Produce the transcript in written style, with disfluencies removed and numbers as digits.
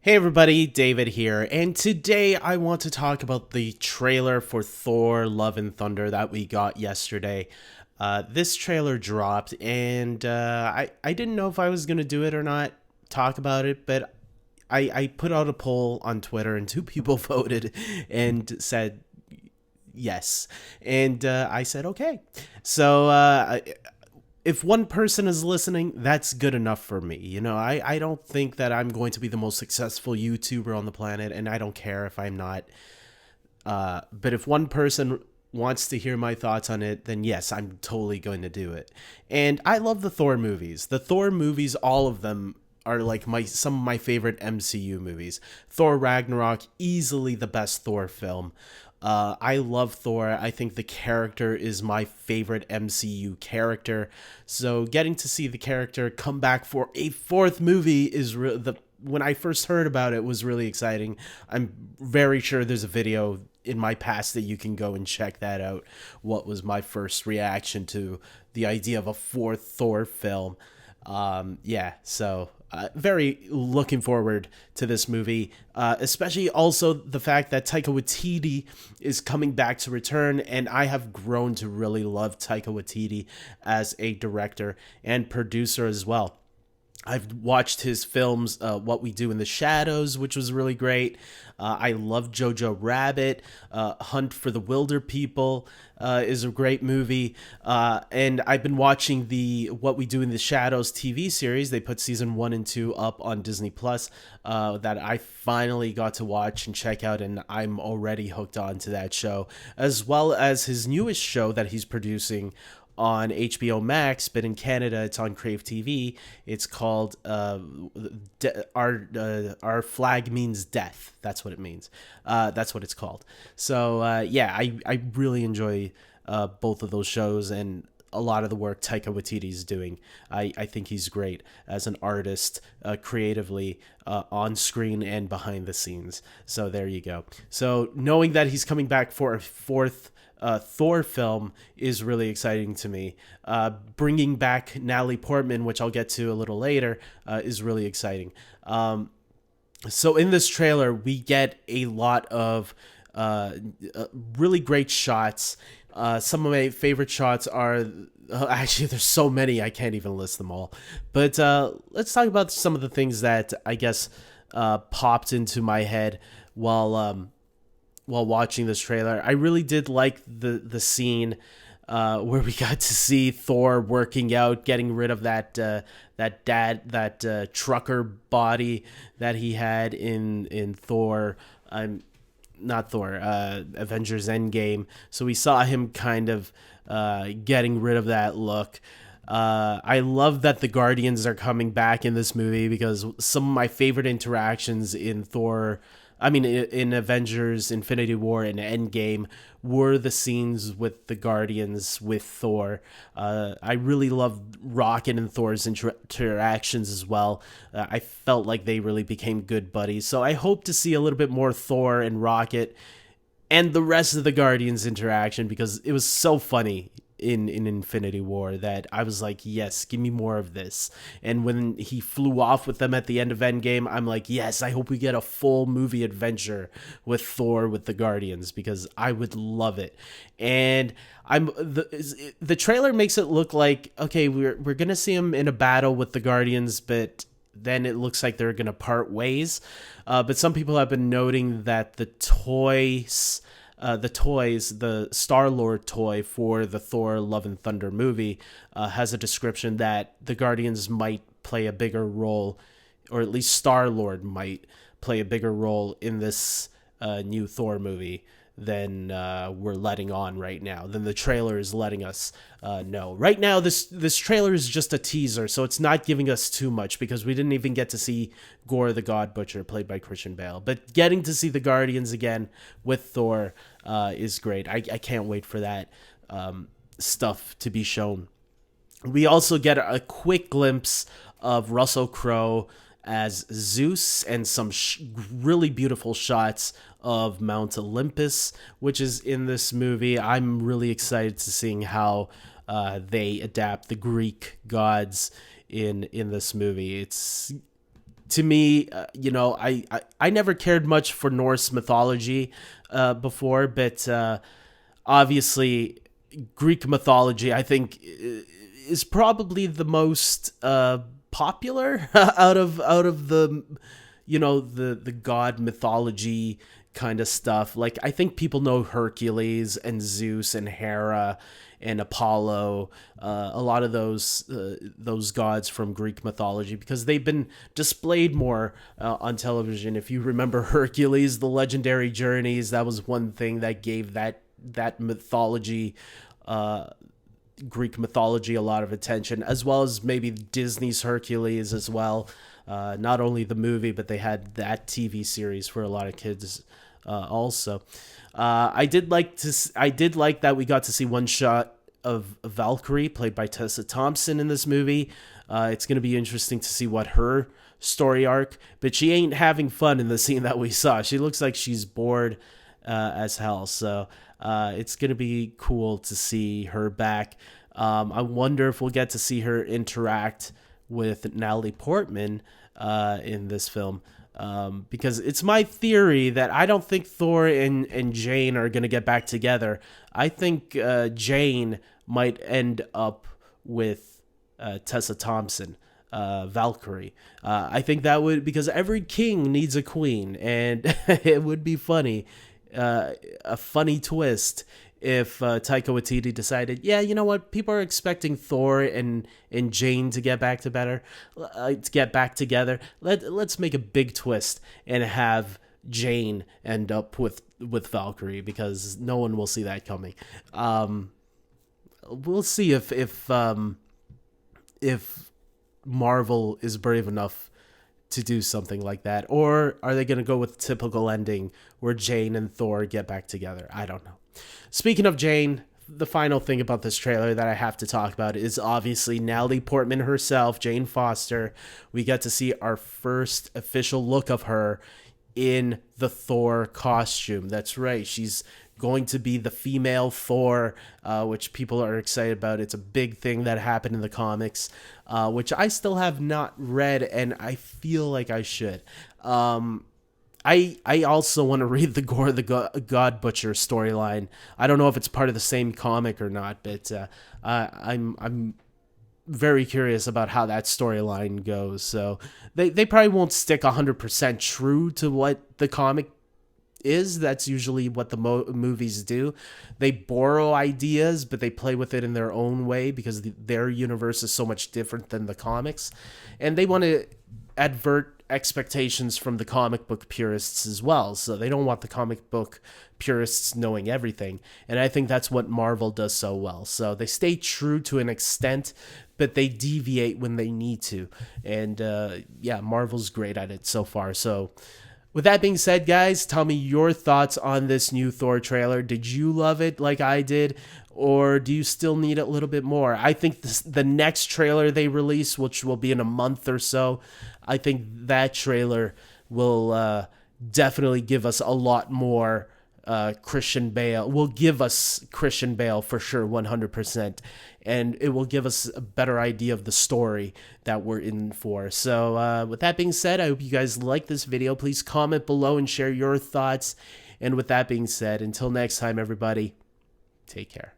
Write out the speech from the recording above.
Hey everybody, David here, and today I want to talk about the trailer for Thor Love and Thunder that we got yesterday. This trailer dropped, and I didn't know if I was going to do it or not, talk about it, but I put out a poll on Twitter, and two people voted and said yes. And I said okay. So if one person is listening, that's good enough for me. I don't think that I'm going to be the most successful YouTuber on the planet, and I don't care if I'm not. But if one person wants to hear my thoughts on it, then yes, I'm totally going to do it. And I love the Thor movies. The Thor movies, all of them, are like some of my favorite MCU movies. Thor Ragnarok, easily the best Thor film. I love Thor. I think the character is my favorite MCU character. So getting to see the character come back for a fourth movie is when I first heard about it was really exciting. I'm very sure there's a video in my past that you can go and check that out. What was my first reaction to the idea of a fourth Thor film? So very looking forward to this movie, especially also the fact that Taika Waititi is coming back to return, and I have grown to really love Taika Waititi as a director and producer as well. I've watched his films, What We Do in the Shadows, which was really great. I love Jojo Rabbit. Hunt for the Wilder People is a great movie. And I've been watching the What We Do in the Shadows TV series. They put season 1 and 2 up on Disney Plus that I finally got to watch and check out, and I'm already hooked on to that show, as well as his newest show that he's producing on HBO Max, but in Canada it's on Crave TV. It's called Our Flag Means Death. That's what it means. That's what it's called. So I really enjoy both of those shows and a lot of the work Taika Waititi is doing. I think he's great as an artist, creatively, on screen and behind the scenes. So there you go. So knowing that he's coming back for a fourth Thor film is really exciting to me. Bringing back Natalie Portman, which I'll get to a little later, is really exciting. So in this trailer, we get a lot of really great shots. Some of my favorite shots are actually, there's so many I can't even list them all. But let's talk about some of the things that I guess popped into my head while watching this trailer. I really did like the scene where we got to see Thor working out, getting rid of that trucker body that he had in Thor. Not Thor, Avengers Endgame. So we saw him kind of getting rid of that look. I love that the Guardians are coming back in this movie, because some of my favorite interactions in Avengers, Infinity War, and Endgame were the scenes with the Guardians with Thor. I really loved Rocket and Thor's interactions as well. I felt like they really became good buddies. So I hope to see a little bit more Thor and Rocket and the rest of the Guardians interaction, because it was so funny in Infinity War that I was like, yes, give me more of this. And when he flew off with them at the end of Endgame, I'm like, yes, I hope we get a full movie adventure with Thor with the Guardians, because I would love it. And the trailer makes it look like, okay, we're gonna see him in a battle with the Guardians, but then it looks like they're gonna part ways. But some people have been noting that the Star-Lord toy for the Thor Love and Thunder movie has a description that the Guardians might play a bigger role, or at least Star-Lord might play a bigger role in this new Thor movie than we're letting on right now, than the trailer is letting us know. Right now, this trailer is just a teaser, so it's not giving us too much, because we didn't even get to see Gore the God Butcher, played by Christian Bale. But getting to see the Guardians again with Thor is great. I can't wait for that stuff to be shown. We also get a quick glimpse of Russell Crowe as Zeus, and some really beautiful shots of Mount Olympus, which is in this movie. I'm really excited to seeing how they adapt the Greek gods in this movie. to me, I never cared much for Norse mythology before, but obviously Greek mythology, I think, is probably the most popular out of the the god mythology kind of stuff. Like, I think people know Hercules and Zeus and Hera and Apollo, a lot of those gods from Greek mythology, because they've been displayed more on television. If you remember Hercules, the legendary journeys, that was one thing that gave that mythology, Greek mythology, a lot of attention, as well as maybe Disney's Hercules as well. Not only the movie, but they had that TV series for a lot of kids also. I did like that we got to see one shot of Valkyrie, played by Tessa Thompson, in this movie. It's going to be interesting to see what her story arc, but she ain't having fun in the scene that we saw. She looks like she's bored as hell. So it's going to be cool to see her back. I wonder if we'll get to see her interact with Natalie Portman in this film. Because it's my theory that I don't think Thor and Jane are going to get back together. I think Jane might end up with Tessa Thompson, Valkyrie. I think that would, because every king needs a queen, and it would be funny, a funny twist if Taika Waititi decided, yeah, you know what, people are expecting Thor and Jane to get back together. Let's make a big twist and have Jane end up with Valkyrie, because no one will see that coming. We'll see if Marvel is brave enough to do something like that, or are they going to go with typical ending where Jane and Thor get back together? I don't know. Speaking of Jane, the final thing about this trailer that I have to talk about is obviously Natalie Portman herself, Jane Foster. We get to see our first official look of her in the Thor costume. That's right, she's going to be the female Thor, which people are excited about. It's a big thing that happened in the comics, which I still have not read, and I feel like I should. I also want to read the Gore the God Butcher storyline. I don't know if it's part of the same comic or not, but I'm very curious about how that storyline goes. So they probably won't stick 100% true to what the comic is. That's usually what the movies do. They borrow ideas, but they play with it in their own way, because their universe is so much different than the comics, and they want to advert expectations from the comic book purists as well. So they don't want the comic book purists knowing everything. And I think that's what Marvel does so well. So they stay true to an extent, but they deviate when they need to. And Marvel's great at it so far. So with that being said, guys, tell me your thoughts on this new Thor trailer. Did you love it like I did, or do you still need a little bit more? I think the next trailer they release, which will be in a month or so, I think that trailer will definitely give us a lot more Christian Bale. Will give us Christian Bale for sure, 100%. And it will give us a better idea of the story that we're in for. So with that being said, I hope you guys like this video. Please comment below and share your thoughts. And with that being said, until next time, everybody, take care.